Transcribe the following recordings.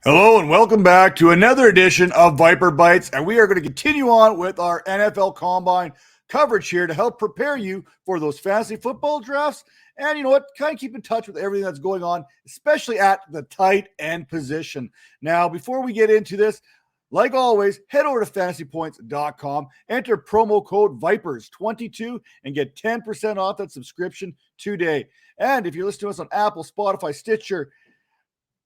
Hello and welcome back to another edition of Viper Bytes, and we are going to continue on with our NFL Combine coverage here to help prepare you for those fantasy football drafts. And you know what? Kind of keep in touch with everything that's going on, especially at the tight end position. Now, before we get into this, like always, head over to fantasypoints.com, enter promo code VIPERS22, and get 10% off that subscription today. And if you're listening to us on Apple, Spotify, Stitcher,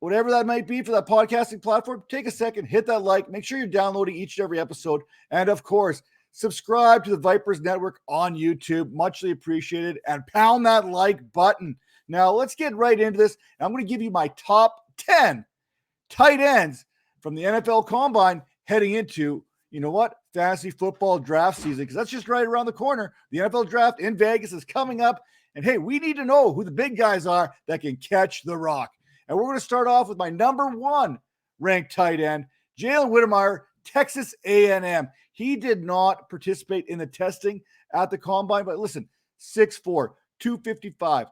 whatever that might be for that podcasting platform, take a second, hit that like, make sure you're downloading each and every episode. And of course, subscribe to the Vipers Network on YouTube. Muchly appreciated. And pound that like button. Now, let's get right into this. I'm going to give you my top 10 tight ends from the NFL Combine heading into, you know what, fantasy football draft season, because that's just right around the corner. The NFL draft in Vegas is coming up. And hey, we need to know who the big guys are that can catch the rock. And we're going to start off with my number one ranked tight end, Jalen Wydermyer, Texas A&M. He did not participate in the testing at the Combine, but listen, 6'4", 255,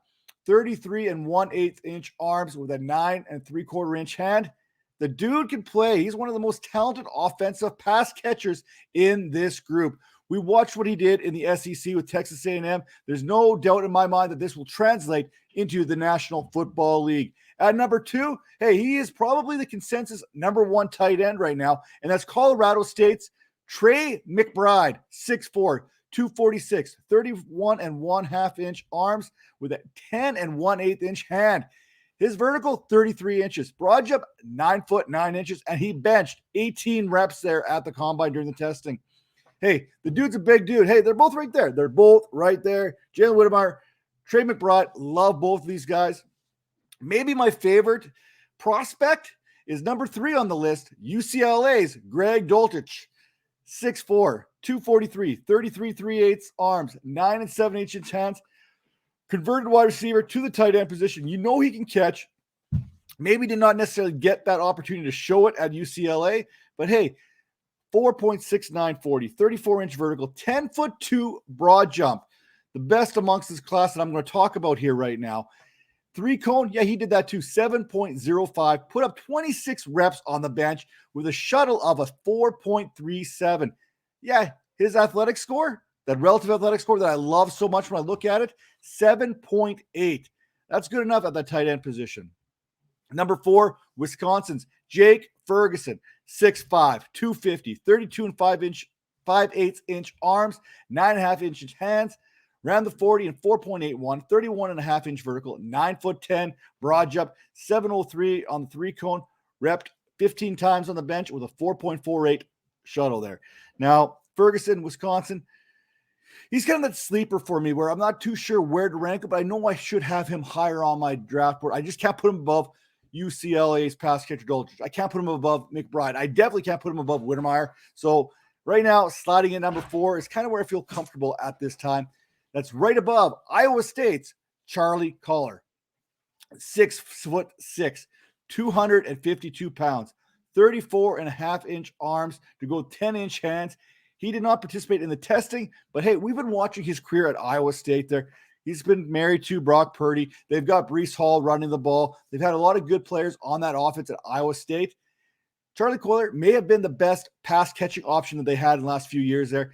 33 1/8 inch arms with a 9 3/4 inch hand. The dude can play. He's one of the most talented offensive pass catchers in this group. We watched what he did in the SEC with Texas A&M. There's no doubt in my mind that this will translate into the National Football League. At number two, hey, he is probably the consensus number one tight end right now, and that's Colorado State's Trey McBride, 6'4", 246, 31 1/2 inch arms with a 10 1/8 inch hand. His vertical, 33 inches. Broad jump, 9 foot 9 inches, and he benched 18 reps there at the Combine during the testing. Hey, the dude's a big dude. Hey, they're both right there. They're both right there. Jalen Wydermyer, Trey McBride, love both of these guys. Maybe my favorite prospect is number 3 on the list, UCLA's Greg Doltich, 6'4", 243, 33 3/8 arms, 9 7/8 inch hands, converted wide receiver to the tight end position. You know he can catch. Maybe did not necessarily get that opportunity to show it at UCLA, but hey, 4.69 40, 34 inch vertical, 10'2" broad jump. The best amongst this class that I'm going to talk about here right now. 3-cone, yeah, he did that too. 7.05, put up 26 reps on the bench with a shuttle of a 4.37. Yeah, his athletic score, that relative athletic score that I love so much when I look at it, 7.8. That's good enough at the tight end position. Number 4, Wisconsin's Jake Ferguson, 6'5", 250, 32 5/8 inch arms, 9 1/2 inch hands. Ran the 40 in 4.81, 31 1/2 inch vertical, 9'10", broad jump, 703 on the 3-cone, repped 15 times on the bench with a 4.48 shuttle there. Now, Ferguson, Wisconsin, he's kind of that sleeper for me where I'm not too sure where to rank him, but I know I should have him higher on my draft board. I just can't put him above UCLA's pass catcher Doltich. I can't put him above McBride. I definitely can't put him above Wydermyer. So right now, sliding in number 4 is kind of where I feel comfortable at this time. That's right above Iowa State's Charlie Collar, 6'6", 252 pounds, 34 1/2 inch arms to go 10 inch hands. He did not participate in the testing, but hey, we've been watching his career at Iowa State there. He's been married to Brock Purdy. They've got Breece Hall running the ball. They've had a lot of good players on that offense at Iowa State. Charlie Collar may have been the best pass catching option that they had in the last few years there.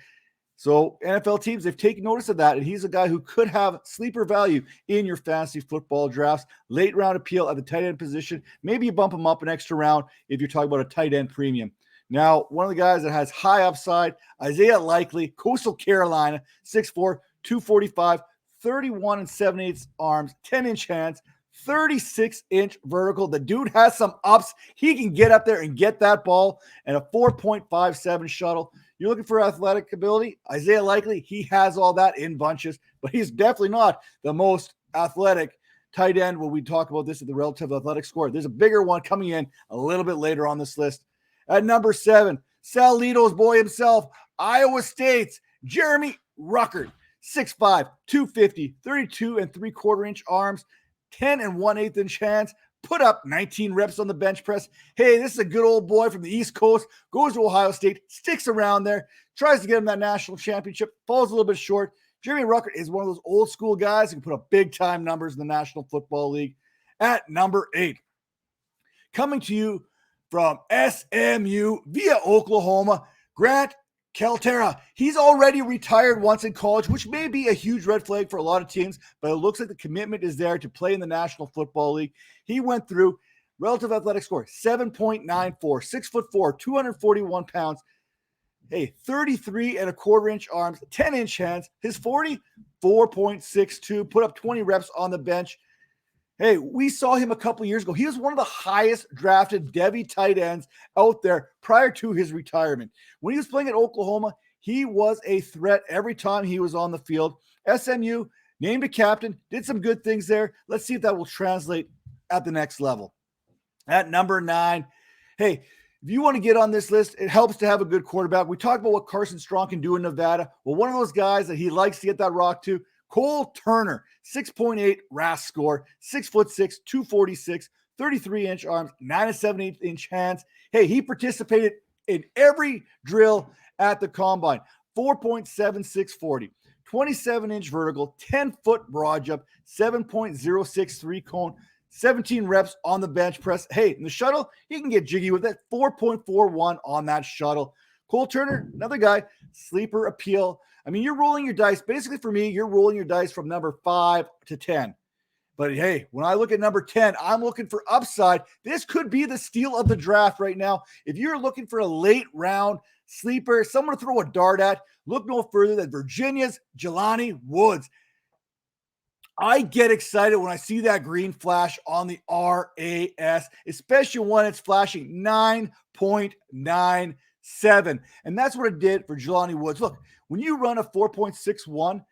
So NFL teams, they've taken notice of that, and he's a guy who could have sleeper value in your fantasy football drafts. Late round appeal at the tight end position. Maybe you bump him up an extra round if you're talking about a tight end premium. Now, one of the guys that has high upside, Isaiah Likely, Coastal Carolina, 6'4", 245, 31 7/8 arms, 10 inch hands, 36 inch vertical. The dude has some ups. He can get up there and get that ball, and a 4.57 shuttle. You're looking for athletic ability, Isaiah Likely, he has all that in bunches, but he's definitely not the most athletic tight end when we talk about this at the relative athletic score. There's a bigger one coming in a little bit later on this list. At number 7, Salito's boy himself, Iowa State's Jeremy Rucker, 6'5", 250, 32 3/4 inch arms, 10 1/8 inch hands, put up 19 reps on the bench press. Hey, this is a good old boy from the East Coast, goes to Ohio State, sticks around there, tries to get him that national championship, falls a little bit short. Jeremy Rucker is one of those old school guys who can put up big time numbers in the National Football League. At number 8, coming to you from SMU via Oklahoma, Grant Kaltera. He's already retired once in college, which may be a huge red flag for a lot of teams, but it looks like the commitment is there to play in the National Football League. He went through relative athletic score, 7.94, 6'4", 241 pounds. Hey, 33 and a quarter inch arms, 10-inch hands. His 40, 4.62, put up 20 reps on the bench. Hey, we saw him a couple years ago. He was one of the highest drafted Devy tight ends out there prior to his retirement. When he was playing at Oklahoma, he was a threat every time he was on the field. SMU named a captain, did some good things there. Let's see if that will translate at the next level. At number 9, hey, if you want to get on this list, it helps to have a good quarterback. We talked about what Carson Strong can do in Nevada. Well, one of those guys that he likes to get that rock to, Cole Turner, 6.8 RAS score, 6'6", 246, 33-inch arms, 9 7/8-inch hands. Hey, he participated in every drill at the combine. 4.7640, 27-inch vertical, 10-foot broad jump, 7.063 cone, 17 reps on the bench press. Hey, in the shuttle, he can get jiggy with it. 4.41 on that shuttle. Cole Turner, another guy, sleeper appeal. I mean, you're rolling your dice. Basically, for me, you're rolling your dice from number 5 to 10. But hey, when I look at number 10, I'm looking for upside. This could be the steal of the draft right now. If you're looking for a late round sleeper, someone to throw a dart at, look no further than Virginia's Jelani Woods. I get excited when I see that green flash on the RAS, especially when it's flashing 9.97. And that's what it did for Jelani Woods. Look, when you run a 4.61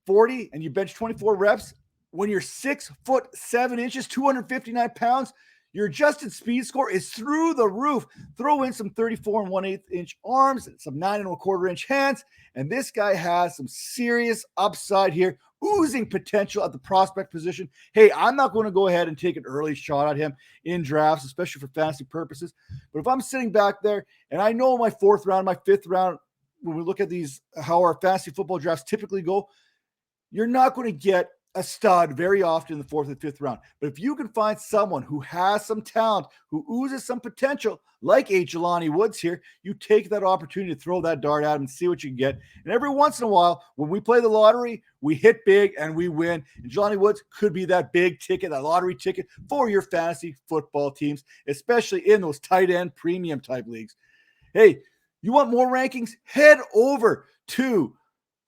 40 and you bench 24 reps, when you're 6'7", 259 pounds, your adjusted speed score is through the roof. Throw in some 34 1/8-inch arms, some 9 1/4-inch hands, and this guy has some serious upside here, oozing potential at the prospect position. Hey, I'm not going to go ahead and take an early shot at him in drafts, especially for fantasy purposes. But if I'm sitting back there and I know my 4th round, my 5th round, when we look at these, how our fantasy football drafts typically go, you're not going to get a stud very often in the 4th and 5th round. But if you can find someone who has some talent, who oozes some potential, like a Jelani Woods here, you take that opportunity to throw that dart at him and see what you can get. And every once in a while, when we play the lottery, we hit big and we win. And Jelani Woods could be that big ticket, that lottery ticket for your fantasy football teams, especially in those tight end premium type leagues. Hey, you want more rankings? Head over to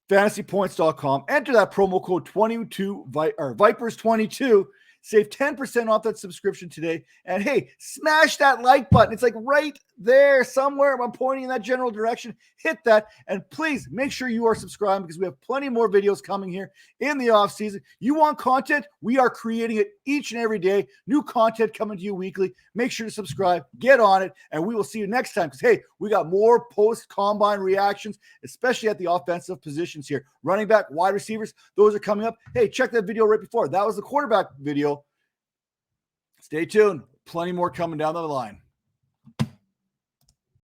fantasypoints.com. Enter that promo code Vipers22. Save 10% off that subscription today. And hey, smash that like button. It's like right there somewhere. I'm pointing in that general direction. Hit that. And please make sure you are subscribed because we have plenty more videos coming here in the off season. You want content? We are creating it each and every day. New content coming to you weekly. Make sure to subscribe. Get on it. And we will see you next time because, hey, we got more post-combine reactions, especially at the offensive positions here. Running back, wide receivers, those are coming up. Hey, check that video right before. That was the quarterback video. Stay tuned. Plenty more coming down the line.